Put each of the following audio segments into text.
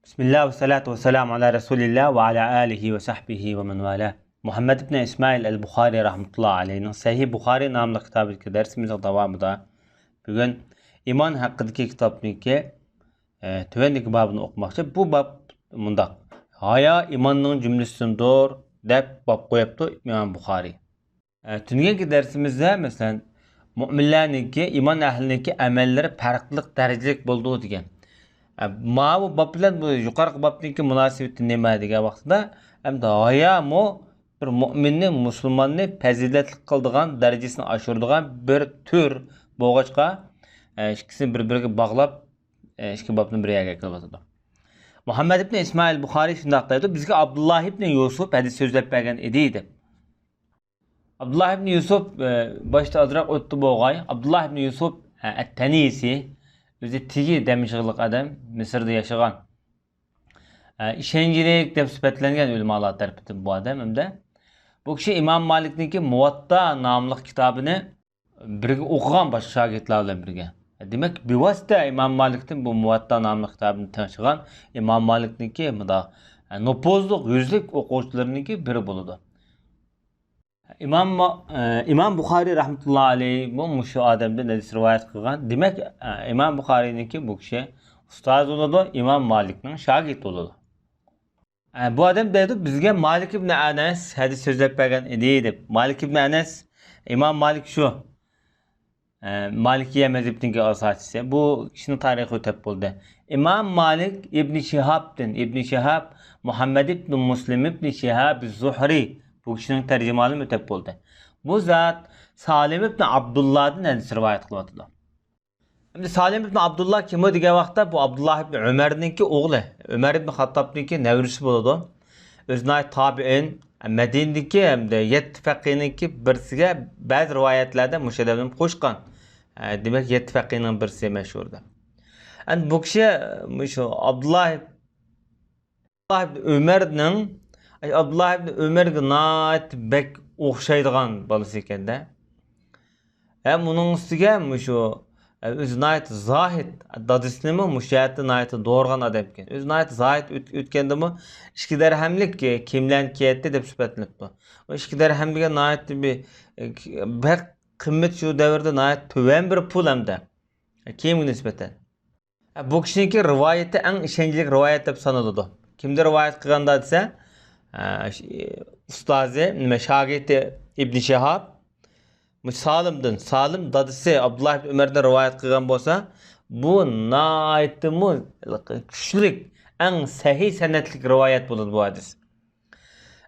Bismillah ve salatu ve selamu ala Resulillah ve ala alihi ve sahbihi ve men vala. Muhammed ibn İsmail el-Bukhari rahmetullahi aleyhinin Sahih Bukhari namlı kitabı dersimizin devamında bugün iman hakkındaki kitaptaki tövendeki babını okumakçı. Bu bab mundaq. Haya imanның cümlesindir dep bab koyaptı İmam Bukhari. Tüngenki dersimizde mesela müminlerdeki iman ehlineki amelleri farklı derecelik bulduğu diyen. Bu bab bilan bu yuqorqi babniki munosabati nima degan vaqtida hamda haya mu bir mu'minni musulmonni fazilatli qiladigan darajasini oshiradigan bir tur bo'lg'achqa ikkisini bir-biriga bog'lab ikki babni bir yerga qiladi. Muhammad ibn İsmail Buxoriy shunday deydi, bizga Abdullah ibn Yusuf hadis so'zlab bergan edi deydi. Abdullah ibn Yusuf boshda ozroq o'tdi bo'lg'ay. Abdullah ibn Yusuf at-Tanisi o'zi tigi demishliq adam Misrda yashagan. İşencilik deb sifatlangan ulamolar tarafidan bu adam hamda bu kishi Imom Malikniki Muvatta nomli kitobini birga o'qigan boshqa shogirdlar bilan birga. Demak, bevosita Imom Malikning bu Muvatta nomli kitobini tanishgan Imom Malikniki nopozliq yuzlik o'quvchilarniki biri bo'ladi. İmam Buxoriy rahmetullohi alayhi bu shu odamdan hadis rivoyat qilgan. Demak, Imom Buxoriyniki bu kishi ustoz bo'ladi, Imom Malikning shogirdi bo'ladi. Bu adam deydi bizga Malik ibn Anas hadis so'zlab bergan edi deb. Malik ibn Anas Imom Malik shu Malikiya mazhabining asoschisi. Bu kishining tarixi o'tib bo'ldi. Imom Malik ibn Shihab Muhammad ibn Muslim ibn Shihab az-Zuhri bu kishining tarjimoni o'tib bo'ldi. Bu zot Salim ibn Abdullahdan hadis rivoyat qilyapti. Şimdi Salim ibn Abdullah kim o degan vaqtda bu Abdullah ibn Umar'ninki o'g'li, Umar ibn Xattobninki nevrisi bo'ladi. O'zini tabi'in Madinadagi hamda 7 faqihninki birisiga ba'zi rivoyatlarda mushadabni qo'shgan. Demak 7 faqihning birisi mashhurda. Endi bu kishi shu Abdullah ibn Umarga nayt bek o'xshaydigan bolasi ekanda. Uning ustiga shu o'zi nayt zohid dadisnimi mushayatni nayt doğurgan adam ekan. O'zi nayt zohid o'tgandimi 2 dirhamlik kiyimlarni kiyatdi deb sifatlanibdi. O 2 dirhamga nayt bir qimmat shu davrda nayt tuvan bir pul hamda kiyimga nisbatan. Bu kishiniki rivoyati eng ishonchli rivoyat deb sanaladi. Kimdir rivoyat qilganda desa ustozi shogirdi Ibn Shihab Salim dadisi Abdullah ibn Umar'dan rivoyat qilgan bo'lsa, bu naytimi kuchli eng sahih sanatlik rivoyat bo'ladi bu hadis.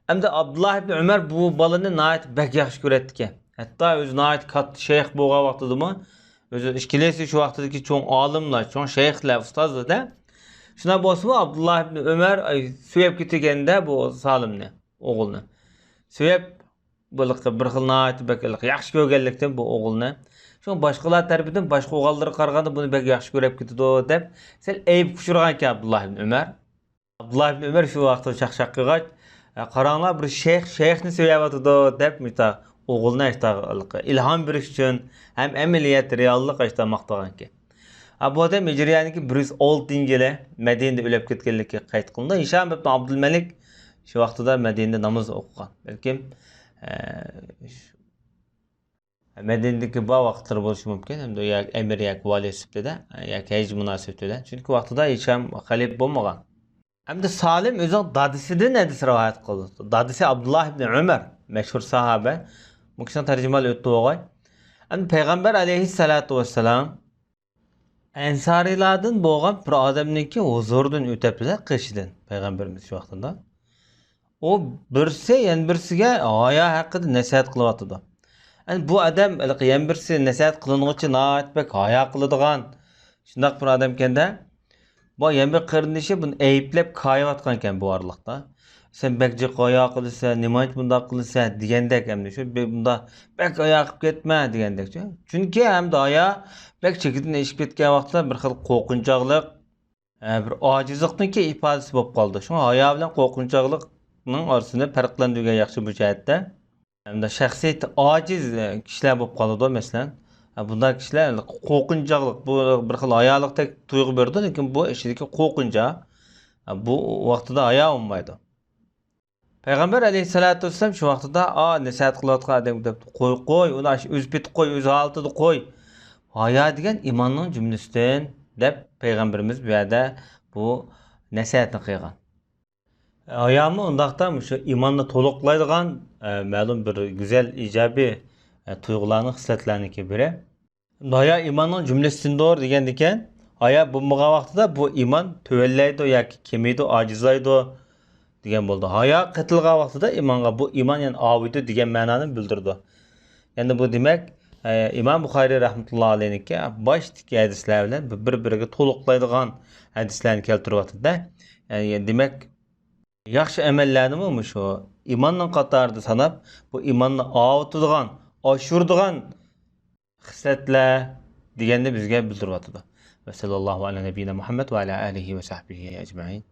Hamda Abdullah ibn Umar bu balani nayt bak yaxshi ko'ratdi. Hatto o'zi nayt katta shayx bo'lgan vaqtidami, o'zi ishkilasi shu vaqtdagi cho'ng olimlar, cho'ng shayxlar, ustozlarda shuna bo'lsa Abdullah ibn Umar suyab ketganda bu Salimni, o'g'ilni. Suyab bir xil nayt bak yaxshi ko'rganlikdan bu o'g'ilni shu boshqalar tarafidan boshqa o'g'illarga qaraganda buni bak yaxshi ko'rib ketdi deb sel ayb kuchirgan ekan Abdullah ibn Umar. Abdullah ibn Umar shu vaqtda chaqchaq qilgach, qaranglar bir shayxni so'yapti deb o'g'ilni ilhom berish uchun ham amaliyat reallik maqtagan ekan. Bu odam Hijriyaniki 106-yili Madinada o'lib ketganligi qayd qilindi. Hisham ibn Abdul Malik shu vaqtda Madinada namoz o'qigan. Balkim Madinadagi bu vaqtlar bo'lishi mumkin. Hamda amir yoki vali sifatida yoki haj munosabati. Chunki vaqtida hech ham xalif bo'lmagan. Hamda Salim o'zi dadisidan hadis rivoyat qildi. Dadisi Abdullah ibn Umar, mashhur sahoba. Bu kishining tarjimali o'tdi o'g'ay. Hamda payg'ambar alayhissalatu vassalam ansariylardan bo'lgan bir odamniki huzuridan o'tibdilar qishidan payg'ambarimiz shu vaqtida. O birisi yani birisiga haya haqida nasihat qilyapti. Yani bu adam yan birisi nasihat qilinuvchi naytbek haya qiladigan shunday bir odam ekanda. Bu yan bir qarindishi buni ayblab qo'yayotgan ekan bu orliqda. Sen bekji haya qilsan, nima bunday qilsan degandek hamda shu bunda bek haya qilib ketma degandek. Chunki hamda haya bek chekidan eshib ketgan vaqtda bir xil qo'rqinchoqlik, bir ojizlikniki ifodasi bo'lib qoldi. Shu haya bilan qo'rqinchoqlik orasini farqlantirgan yaxshi bu jihatda. Hamda shaxsiyati ojiz kishilar bo'lib qoladi masalan. Bunday kishilar qo'rqinchoqlik bu bir xil hayolikdek tuyg'u berdi, lekin bu ishidagi qo'rqinchoq Bu vaqtida hayo olmaydi. Payg'ambar alayhissalatu vassalam shu vaqtida nasihat qilayotgan odam deb qo'y, uni o'z bitib qo'y, o'z holatida qo'y. Hayo degan iymonning jumlasidan deb payg'ambarimiz bu yerda bu nasihatni qilgan. Hayomi undaqda shu iymonni to'liqlaydigan ma'lum bir go'zal ijobiy tuyg'ularning hislatlarniki biri. Hayo iymonning jumlasidandir degan ekan. Hayo bo'lmagan vaqtida bu iymon tuvallaydi yoki kemaydi, ojizlaydi degan bo'ldi. Hayo qitilgan vaqtida iymonga bu iymon yani aviydi degan ma'noni bildirdi. Yani bu demak İmam Buxoriy rahmetullohi alayhiniki boshidagi hadislar bilan bir-biriga to'liqlaydigan hadislarni keltiryapti-da. Yani demak yaxshi amallarni shu iymonning qatorida sanab, bu iymonni avutadigan, oshiradigan xislatlar deganni bizga bildiryapti. Va sallallohu ala nabiyina Muhammad va ala alihi va sahbihi ajma'in.